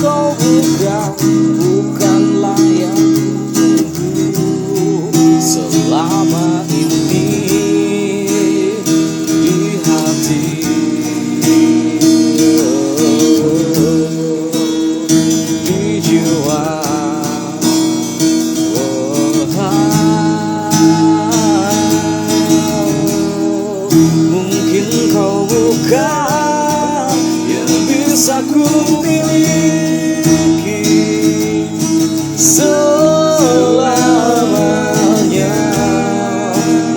kau bukanlah yang tunggu selama ini di hati, di jiwa. Mungkin kau bukan yang bisa ku miliki selamanya.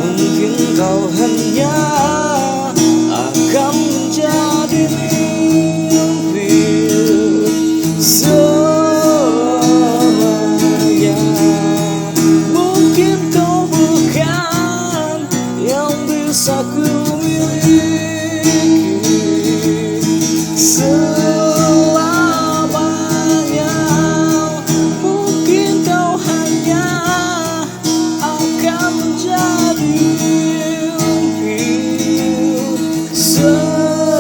Mungkin kau hanya akan menjadi mimpi selamanya. Mungkin kau bukan yang bisa ku miliki selamanya. Mungkin kau hanya akan menjadi mimpi selamanya.